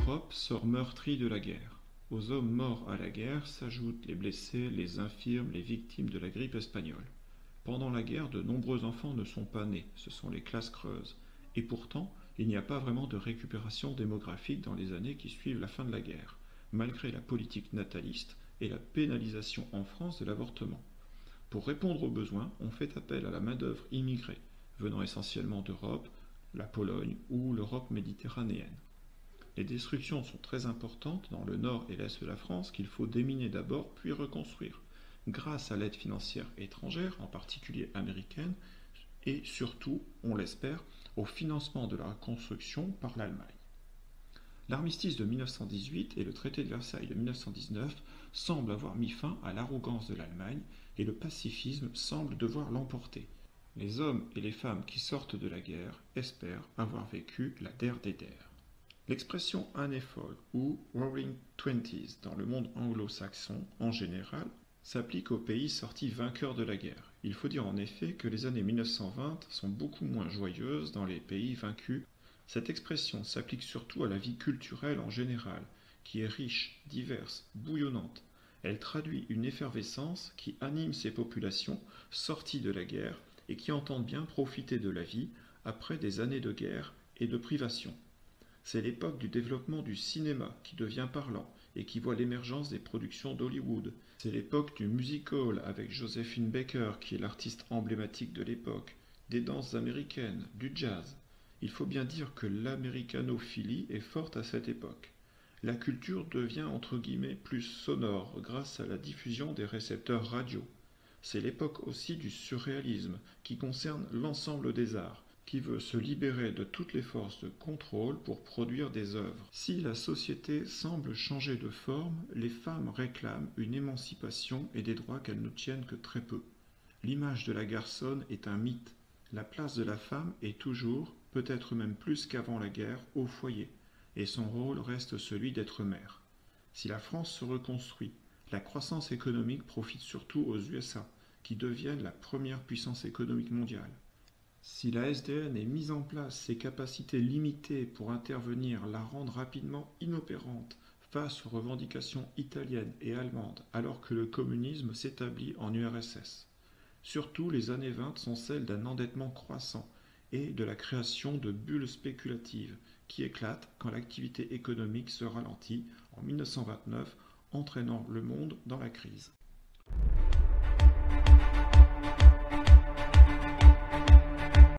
L'Europe sort meurtrie de la guerre. Aux hommes morts à la guerre s'ajoutent les blessés, les infirmes, les victimes de la grippe espagnole. Pendant la guerre, de nombreux enfants ne sont pas nés, ce sont les classes creuses. Et pourtant, il n'y a pas vraiment de récupération démographique dans les années qui suivent la fin de la guerre, malgré la politique nataliste et la pénalisation en France de l'avortement. Pour répondre aux besoins, on fait appel à la main-d'œuvre immigrée, venant essentiellement d'Europe, la Pologne ou l'Europe méditerranéenne. Les destructions sont très importantes dans le nord et l'est de la France qu'il faut déminer d'abord puis reconstruire, grâce à l'aide financière étrangère, en particulier américaine, et surtout, on l'espère, au financement de la reconstruction par l'Allemagne. L'armistice de 1918 et le traité de Versailles de 1919 semblent avoir mis fin à l'arrogance de l'Allemagne et le pacifisme semble devoir l'emporter. Les hommes et les femmes qui sortent de la guerre espèrent avoir vécu la der des der. L'expression année folle ou Roaring Twenties dans le monde anglo-saxon en général s'applique aux pays sortis vainqueurs de la guerre. Il faut dire en effet que les années 1920 sont beaucoup moins joyeuses dans les pays vaincus. Cette expression s'applique surtout à la vie culturelle en général, qui est riche, diverse, bouillonnante. Elle traduit une effervescence qui anime ces populations sorties de la guerre et qui entendent bien profiter de la vie après des années de guerre et de privation. C'est l'époque du développement du cinéma qui devient parlant et qui voit l'émergence des productions d'Hollywood. C'est l'époque du music-hall avec Josephine Baker qui est l'artiste emblématique de l'époque, des danses américaines, du jazz. Il faut bien dire que l'américanophilie est forte à cette époque. La culture devient entre guillemets plus sonore grâce à la diffusion des récepteurs radio. C'est l'époque aussi du surréalisme qui concerne l'ensemble des arts, qui veut se libérer de toutes les forces de contrôle pour produire des œuvres. Si la société semble changer de forme, les femmes réclament une émancipation et des droits qu'elles ne tiennent que très peu. L'image de la garçonne est un mythe. La place de la femme est toujours, peut-être même plus qu'avant la guerre, au foyer, et son rôle reste celui d'être mère. Si la France se reconstruit, la croissance économique profite surtout aux USA, qui deviennent la première puissance économique mondiale. Si la SDN est mise en place, ses capacités limitées pour intervenir la rendent rapidement inopérante face aux revendications italiennes et allemandes alors que le communisme s'établit en URSS. Surtout, les années 20 sont celles d'un endettement croissant et de la création de bulles spéculatives qui éclatent quand l'activité économique se ralentit en 1929, entraînant le monde dans la crise.